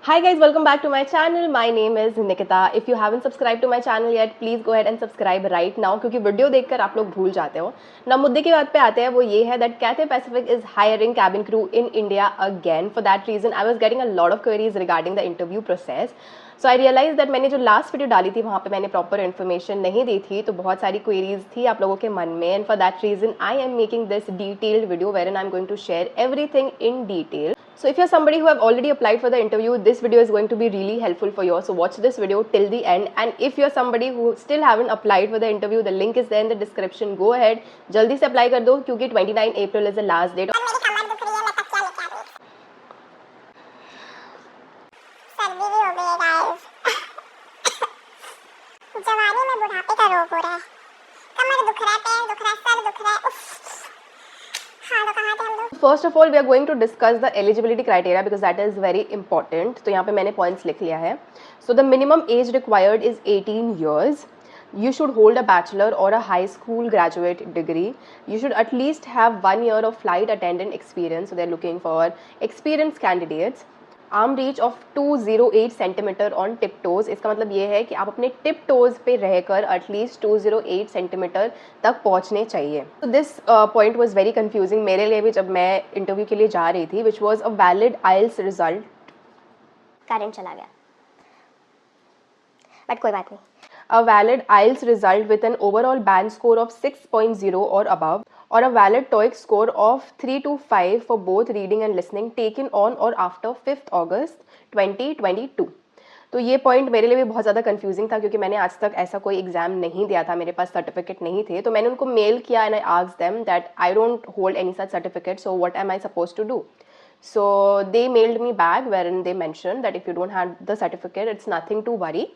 Hi guys, welcome back to my channel. My name is Nikita. If you haven't subscribed to my channel yet, please go ahead and subscribe right now क्योंकि video देखकर आप लोग भूल जाते हो ना। मुद्दे की बात पे आते हैं, वो ये है that Cathay Pacific is hiring cabin crew in India again. For that reason, I was getting a lot of queries regarding the interview process. So I realized that मैंने जो लास्ट वीडियो डाली थी वहाँ पे मैंने प्रॉपर इन्फॉर्मेशन नहीं दी थी, तो बहुत सारी क्वेरीज थी आप लोगों के मन में, and for that reason I am making this detailed video wherein I'm going to share everything in detail. So if you're somebody who have already applied for the interview, this video is going to be really helpful for you. So watch this video till the end. And if you're somebody who still haven't applied for the interview, the link is there in the description. Go ahead, जल्दी से apply कर दो क्योंकि 29 April is the last date. जवानी में बुढ़ापे का रोग हो रहा है, कमर दुख रहा है, पैर दुख रहा है, सर दुख रहा है। First of all, we are going to discuss the eligibility criteria because that is very important. तो यहाँ पे मैंने points लिख लिया है. So the minimum age required is 18 years. You should hold a bachelor or a high school graduate degree. You should at least have 1 year of flight attendant experience. So they're looking for experienced candidates. Arm reach of 208 centimetre on tip toes. इसका मतलब ये है कि आप अपने tip toes पे रहकर at least 208 centimetre तक पहुंचने चाहिए. तो this point was very confusing मेरे लिए भी जब मैं इंटरव्यू के लिए जा रही थी, which was a valid IELTS result. Current चला गया, बट कोई बात नहीं. A valid IELTS result with an overall band score of 6.0 or above, or a valid TOEIC score of 3 to 5 for both reading and listening taken on or after 5th August 2022. तो ये point मेरे लिए भी बहुत ज़्यादा confusing था क्योंकि मैंने आज तक ऐसा कोई एग्जाम नहीं दिया था, मेरे पास सर्टिफिकेट नहीं थे. तो मैंने उनको मेल किया and I asked them that I don't hold any such certificate, so what am I suppose to do. So they mailed me back wherein they mentioned that if you don't have the certificate, it's nothing to worry.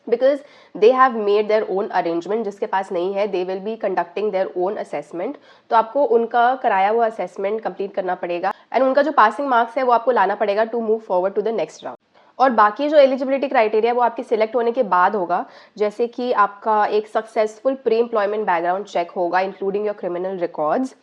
Because they have made their own arrangement. जिसके पास नहीं है they will be conducting their own assessment. तो आपको उनका कराया हुआ assessment complete करना पड़ेगा and उनका जो passing marks है वो आपको लाना पड़ेगा to move forward to the next round. और बाकी जो एलिजिबिलिटी क्राइटेरिया वो आपकी सिलेक्ट होने के बाद होगा, जैसे कि आपका एक successful pre employment background check होगा इंक्लूडिंग योर क्रिमिनल रिकॉर्ड्स.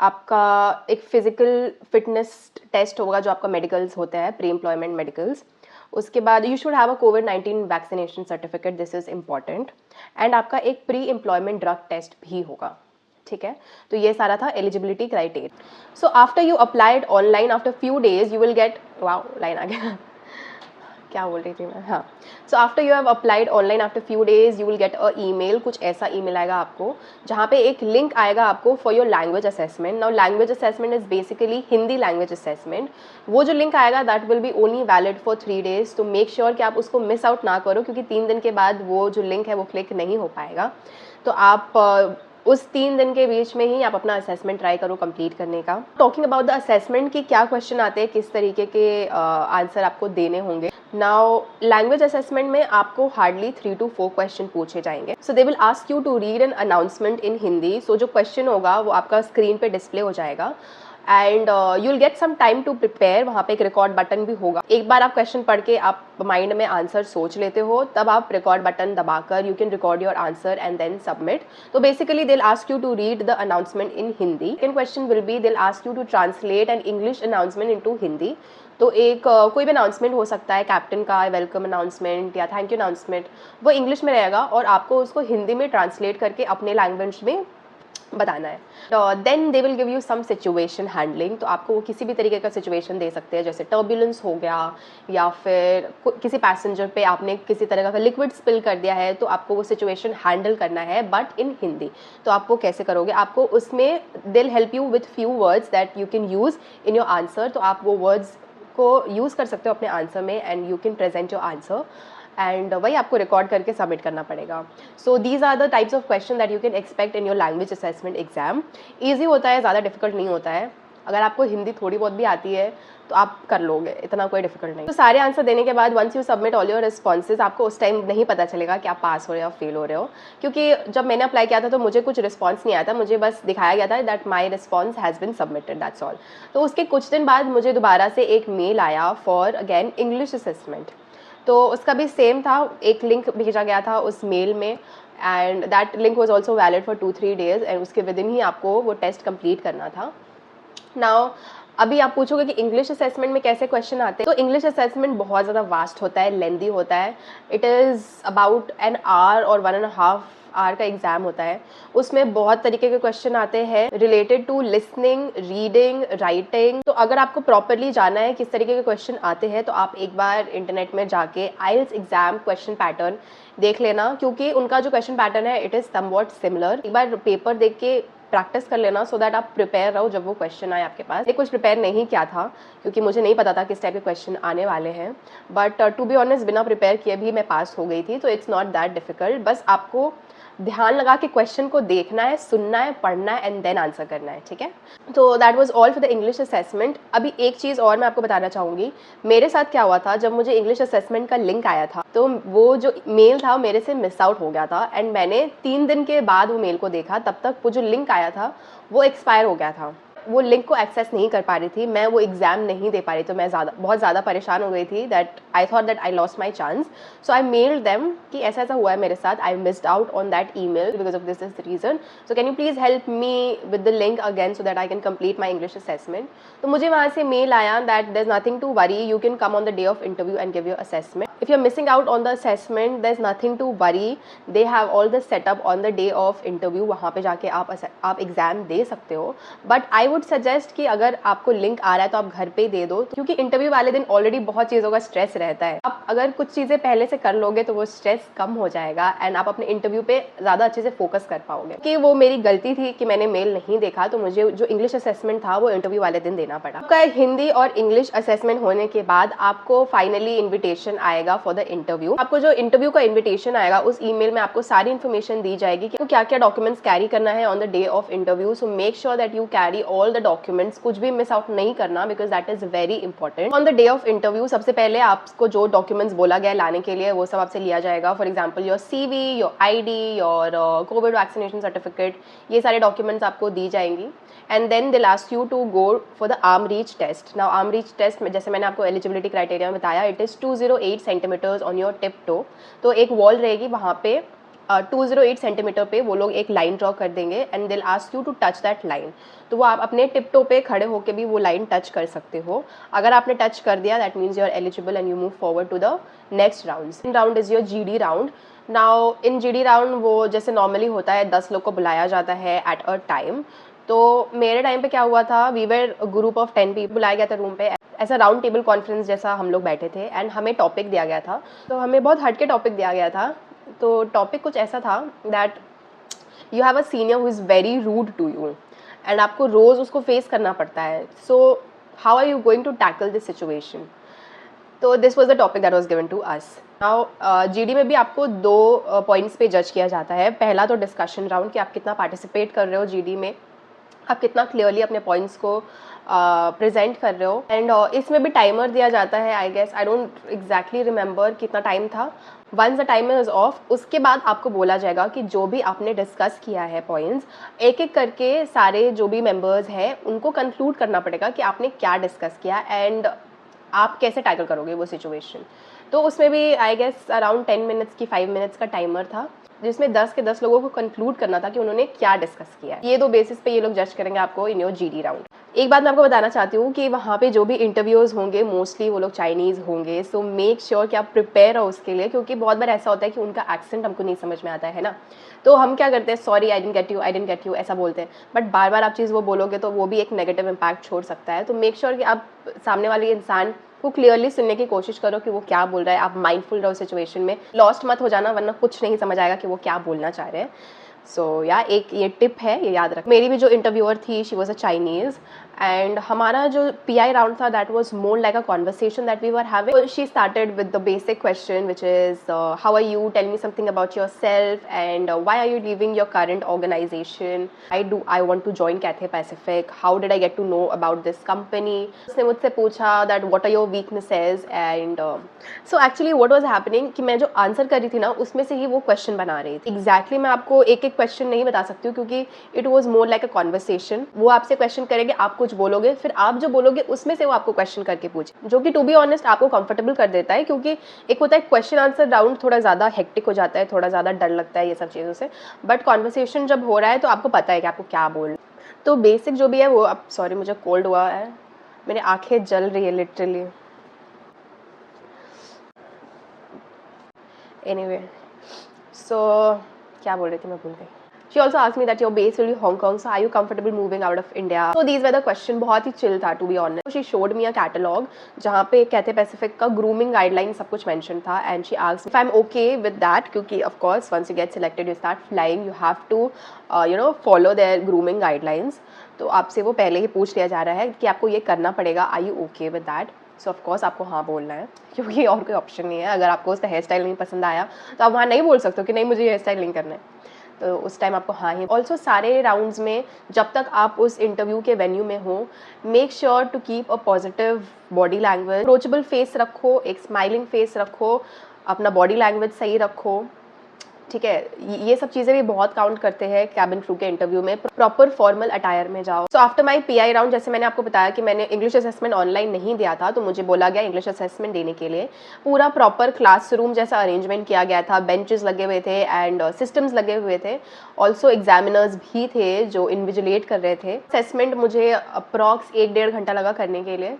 आपका एक फिजिकल फिटनेस टेस्ट होगा जो आपका मेडिकल्स होता है, प्री एम्प्लॉयमेंट मेडिकल्स. उसके बाद you should have a covid vaccination certificate, this is important. And आपका एक प्री एम्प्लॉयमेंट ड्रग टेस्ट भी होगा. ठीक है, तो ये सारा था eligibility criteria. So after you applied online, after few days you will get, wow line आ गया क्या बोल रही थी मैं, हाँ. So after you have applied online, after few days you will get a email. कुछ ऐसा ईमेल आएगा आपको जहाँ पे एक लिंक आएगा आपको for your language assessment. Now language assessment is basically Hindi language assessment. वो जो लिंक आएगा that will be only valid for 3 days. तो मेक श्योर कि आप उसको मिस आउट ना करो क्योंकि 3 दिन के बाद वो जो लिंक है वो क्लिक नहीं हो पाएगा. तो आप उस 3 दिन के बीच में ही आप अपना असेसमेंट ट्राई करो कंप्लीट करने का. टॉकिंग अबाउट द असेसमेंट कि क्या क्वेश्चन आते हैं, किस तरीके के आंसर आपको देने होंगे. नाउ लैंग्वेज असेसमेंट में आपको हार्डली 3 to 4 क्वेश्चन पूछे जाएंगे. So they will ask you to read an announcement in Hindi. So जो क्वेश्चन होगा वो आपका स्क्रीन पे डिस्प्ले हो जाएगा and you will get some time to prepare. वहाँ पे एक रिकॉर्ड बटन भी होगा. एक बार आप क्वेश्चन पढ़ के आप माइंड में आंसर सोच लेते हो, तब आप रिकॉर्ड बटन दबाकर you can record your answer and then submit. तो basically they will ask you to read the announcement in Hindi. Second question will be they will ask you to translate an English announcement into Hindi. तो एक कोई भी announcement हो सकता है, captain का welcome announcement या थैंक यू अनाउंसमेंट, वो इंग्लिश में रहेगा और आपको उसको हिंदी में ट्रांसलेट करके अपने लैंग्वेज में बताना है. Then they will give you some situation handling. तो आपको वो किसी भी तरीके का सिचुएशन दे सकते हैं, जैसे टर्बुलेंस हो गया या फिर किसी पैसेंजर पे आपने किसी तरह का लिक्विड स्पिल कर दिया है, तो आपको वो सिचुएशन हैंडल करना है बट इन हिंदी. तो आप वो कैसे करोगे, आपको उसमें they will help you with few words that you can use in your answer. तो आप वो वर्ड्स को यूज़ कर सकते हो अपने आंसर में and you can present your answer and वही आपको रिकॉर्ड करके सबमिट करना पड़ेगा. So these are the types of question that you can expect in your language assessment exam. Easy होता है, ज़्यादा डिफिकल्ट नहीं होता है. अगर आपको हिंदी थोड़ी बहुत भी आती है तो आप कर लोगे, इतना कोई डिफिकल्ट नहीं. तो सारे आंसर देने के बाद once you submit all your responses, आपको उस टाइम नहीं पता चलेगा कि आप पास हो रहे हो या फेल हो रहे हो, क्योंकि जब मैंने अप्लाई किया था तो मुझे कुछ रिस्पॉन्स नहीं आया था. मुझे बस दिखाया गया था that my response has been submitted, that's all. तो उसके कुछ दिन बाद मुझे दोबारा से एक मेल आया फॉर अगेन इंग्लिश असेसमेंट. तो उसका भी सेम था, एक लिंक भेजा गया था उस मेल में and that link was also valid for 2-3 days and उसके विद इन ही आपको वो टेस्ट कंप्लीट करना था. नाउ अभी आप पूछोगे कि इंग्लिश असेसमेंट में कैसे क्वेश्चन आते हैं, तो इंग्लिश असेसमेंट बहुत ज़्यादा वास्ट होता है, लेंदी होता है। It is about an hour और 1.5 आवर का एग्ज़ाम होता है। उसमें बहुत तरीके के क्वेश्चन आते हैं related to listening, reading, writing. तो अगर आपको प्रॉपरली जाना है किस तरीके के क्वेश्चन आते हैं, तो आप एक बार इंटरनेट में जाके आइल्स एग्ज़ाम क्वेश्चन पैटर्न देख लेना, क्योंकि उनका जो क्वेश्चन पैटर्न है इट इज़ समवॉट सिमिलर। एक बार पेपर देख के प्रैक्टिस कर लेना सो दैट आप प्रिपेयर रहो जब वो क्वेश्चन आए आपके पास। कुछ प्रिपेयर नहीं किया था क्योंकि मुझे नहीं पता था किस टाइप के क्वेश्चन आने वाले हैं, बट टू बी ऑनेस्ट बिना प्रिपेयर किए भी मैं पास हो गई थी। तो इट्स नॉट दैट डिफिकल्ट, बस आपको ध्यान लगा के क्वेश्चन को देखना है, सुनना है, पढ़ना है एंड देन आंसर करना है, ठीक है। तो that was all for the English assessment. अभी एक चीज़ और मैं आपको बताना चाहूँगी, मेरे साथ क्या हुआ था जब मुझे इंग्लिश असेसमेंट का लिंक आया था, तो वो जो मेल था मेरे से मिस आउट हो गया था एंड मैंने 3 दिन के बाद वो मेल को देखा, तब तक वो जो लिंक आया था वो एक्सपायर हो गया था। वो लिंक को एक्सेस नहीं कर पा रही थी मैं, वो एग्ज़ाम नहीं दे पा रही, तो मैं बहुत ज़्यादा परेशान हो गई थी that I thought that I lost my chance. So I mailed them कि ऐसा ऐसा हुआ है मेरे साथ, I missed out on that email because of this is the reason, so can you please help me with the link again so that I can complete my English assessment. तो मुझे वहाँ से मेल आया that there is nothing to worry, you can come on the day of interview and give your assessment. If you are missing out on the assessment there is nothing to worry, they have all the setup on the day of interview, वहाँ पे जाके आप exam दे सकते हो। But I would suggest कि अगर आपको link आ रहा है तो आप घर पे ही दे दो, क्योंकि इंटरव्यू वाले दिन ऑलरेडी बहुत चीज़ों का स्ट्रेस रहता है। आप अगर कुछ चीज़ें पहले से कर लोगे तो वो स्ट्रेस कम हो जाएगा एंड आप अपने इंटरव्यू पे ज़्यादा अच्छे से फोकस कर पाओगे। कि वो मेरी गलती थी कि मैंने मेल नहीं देखा, तो मुझे जो इंग्लिश असेसमेंट था वो इंटरव्यू वाले दिन देना पड़ा। आपका हिंदी और इंग्लिश असेसमेंट होने के बाद आपको फाइनली इन्विटेशन आएगा फॉर द इंटरव्यू। आपको जो इंटरव्यू का इन्विटेशन आएगा उस ईमेल में आपको सारी इन्फॉर्मेशन दी जाएगी कि क्या क्या डॉक्यूमेंट्स कैरी करना है on the day of interview. So make sure that you carry all the documents, कुछ भी मिस आउट नहीं करना because that is very important. On the day of interview सबसे पहले आपको जो डॉक्यूमेंट्स बोला गया लाने के लिए वो सब आपसे लिया जाएगा। For example your CV, your ID, your covid vaccination certificate, ये सारे डॉक्यूमेंट्स आपको दी जाएंगी। And then they last you to go for the arm reach test. Now arm reach test में जैसे मैंने आपको एलिजिबिलिटी क्राइटेरिया में बताया, it is 208 centimetres on your tip toe. तो एक वॉल रहेगी वहाँ पे 208 सेंटीमीटर पे वो लोग एक लाइन ड्रॉ कर देंगे and they'll ask you to touch that line. तो वो आप अपने टिप टो पे खड़े होकर भी वो लाइन टच कर सकते हो। अगर आपने टच कर दिया that means you are eligible and you move forward to the next round. Round is your GD round. Now in GD round वो जैसे नॉर्मली होता है 10 लोग को बुलाया जाता है एट अ टाइम। तो मेरे टाइम पे क्या हुआ था, we were group of 10 people, बुलाया गया था रूम पे, ऐसा राउंड टेबल कॉन्फ्रेंस जैसा हम लोग बैठे थे एंड हमें टॉपिक दिया गया था। तो हमें बहुत हट के टॉपिक दिया गया था। तो टॉपिक कुछ ऐसा था that you have a senior who is very rude to you and आपको रोज़ उसको फेस करना पड़ता है। So how are you going to tackle this situation. तो this was the topic that was given to us. Now GD में भी आपको 2 पॉइंट्स पे जज किया जाता है। पहला तो डिस्कशन राउंड कि आप कितना पार्टिसिपेट कर रहे हो GD में, आप कितना क्लियरली अपने पॉइंट्स को प्रेजेंट कर रहे हो। एंड इसमें भी टाइमर दिया जाता है, I guess, I don't exactly remember कितना टाइम था। Once the timer is off, उसके बाद आपको बोला जाएगा कि जो भी आपने डिस्कस किया है पॉइंट्स, एक एक करके सारे जो भी मेंबर्स हैं उनको कंक्लूड करना पड़ेगा कि आपने क्या डिस्कस किया एंड आप कैसे टैकल करोगे वो सिचुएशन। तो उसमें भी आई गेस अराउंड 10 मिनट्स की 5 मिनट्स का टाइमर था, जिसमें 10 के 10 लोगों को कंक्लूड करना था कि उन्होंने क्या डिस्कस किया। ये 2 बेसिस पे ये लोग जज करेंगे आपको इन योर GD राउंड। एक बात मैं आपको बताना चाहती हूँ कि वहाँ पे जो भी इंटरव्यूअर्स होंगे मोस्टली वो लोग चाइनीज़ होंगे। सो मेक श्योर कि आप प्रिपेयर हो उसके लिए, क्योंकि बहुत बार ऐसा होता है कि उनका एक्सेंट हमको नहीं समझ में आता है ना। तो हम क्या करते हैं, sorry I didn't get you ऐसा बोलते हैं, बट बार बार आप चीज़ वो बोलोगे तो वो भी एक नेगेटिव इम्पैक्ट छोड़ सकता है। तो मेक श्योर कि आप सामने वाले इंसान को क्लियरली सुनने की कोशिश करो कि वो क्या बोल रहा है। आप माइंडफुल रहो सिचुएशन में, लॉस्ट मत हो जाना वरना कुछ नहीं समझ आएगा कि वो क्या बोलना चाह रहे हैं। सो या एक ये टिप है, ये याद रख। मेरी भी जो इंटरव्यूअर थी she was a Chinese and हमारा जो PI राउंड था that was more like a conversation that we were having. She started with the basic question which is how are you, tell me something about your self and why are you leaving your current organisation, I want to join Cathay Pacific, how did I get to know about this company. उसने मुझसे पूछा that what are your weaknesses and so actually what was happening कि मैं जो answer कर रही थी ना उसमें से ही वो क्वेश्चन बना रही थी। एग्जैक्टली मैं आपको एक एक क्वेश्चन नहीं बता सकती हूँ क्योंकि it was more like a conversation. वो आपसे क्वेश्चन करेंगे, आप कुछ बोलोगे, फिर आप जो बोलोगे उसमें से वो आपको क्वेश्चन करके पूछे, जो कि टू बी ऑनेस्ट आपको कंफर्टेबल कर देता है, क्योंकि एक होता है क्वेश्चन आंसर राउंड थोड़ा ज़्यादा हेक्टिक हो जाता है, थोड़ा ज़्यादा डर लगता है ये सब चीज़ों से, बट कॉन्वर्सेशन जब हो रहा है तो आपको पता है कि आपको क्या बोलना। तो बेसिक जो भी है वो, अब सॉरी मुझे कोल्ड हुआ है मेरी आंखें जल रही है लिटरली। एनीवे, सो क्या बोल रही थी मैं, भूल गई। She also asked me that your base will be Hong Kong, so are you comfortable moving out of India? So these were the question, बहुत ही chill था to be honest. She showed me a catalog जहाँ पे Cathay Pacific का grooming guideline सब कुछ mention था, and she asked if I'm okay with that, क्योंकि of course once you get selected you start flying, you have to follow their grooming guidelines. तो आपसे वो पहले ही पूछ लिया जा रहा है कि आपको ये करना पड़ेगा, are you okay with that? So of course आपको हाँ बोलना है, क्योंकि और कोई ऑप्शन नहीं है। अगर आपको उसका हेयर स्टाइल नहीं पसंद आया तो आप वहाँ नहीं बोल सकते हो कि नहीं मुझे हेयर स्टाइल नहीं करना है, तो उस टाइम आपको हाँ ही। ऑल्सो सारे राउंड्स में जब तक आप उस इंटरव्यू के वेन्यू में हो, make sure to keep a positive body language, approachable face रखो, एक स्माइलिंग फेस रखो, अपना बॉडी लैंग्वेज सही रखो, ठीक है। ये सब चीज़ें भी बहुत काउंट करते हैं कैबिन क्रू के इंटरव्यू में। प्रॉपर फॉर्मल अटायर में जाओ। So after my pi round, जैसे मैंने आपको बताया कि मैंने इंग्लिश असेसमेंट ऑनलाइन नहीं दिया था, तो मुझे बोला गया इंग्लिश असेसमेंट देने के लिए। पूरा प्रॉपर क्लासरूम जैसा अरेंजमेंट किया गया था, बेंचेस लगे हुए थे एंड सिस्टम्स लगे हुए थे। ऑल्सो एग्जामिनर्स भी थे जो इन्विजिलेट कर रहे थे। असेसमेंट मुझे अप्रॉक्स 1-1.5 घंटा लगा करने के लिए।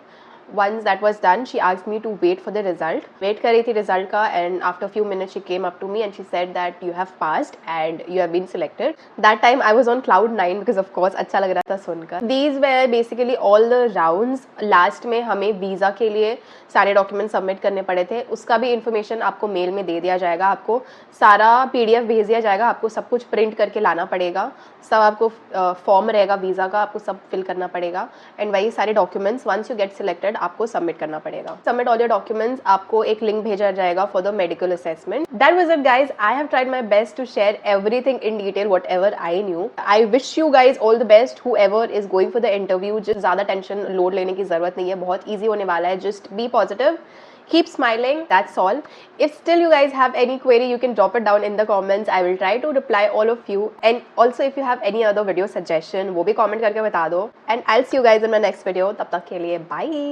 Once that was done, she asked me to wait for the result. Wait कर रही थी result का, and after a few minutes she came up to me and she said that you have passed and you have been selected. That time I was on cloud 9 because of course अच्छा लग रहा था सुनकर। These were basically all the rounds. Last में हमें visa के लिए सारे डॉक्यूमेंट सबमिट करने पड़े थे, उसका भी इन्फॉर्मेशन आपको मेल में दे दिया जाएगा, आपको सारा PDF भेज दिया जाएगा, आपको सब कुछ प्रिंट करके लाना पड़ेगा, सब आपको फॉर्म रहेगा वीज़ा का, आपको सब फिल करना पड़ेगा, एंड वही सारे documents once you get selected आपको सबमिट करना पड़ेगा। सबमिट ऑल योर डॉक्यूमेंट्स, आपको एक लिंक भेजा जाएगा for the medical assessment. That was it guys, I have tried my best to share everything in detail whatever I knew. I wish you guys all the best whoever is going for the interview. ज़्यादा tension load लेने की जरूरत नहीं है, बहुत easy होने वाला है। Just be positive, keep smiling, that's all. If still you guys have any query, you can drop it down in the comments. I will try to reply all of you. And also if you have any other video suggestion, वो भी comment करके बता दो. And I'll see you guys in my next video. तब तक के लिए bye.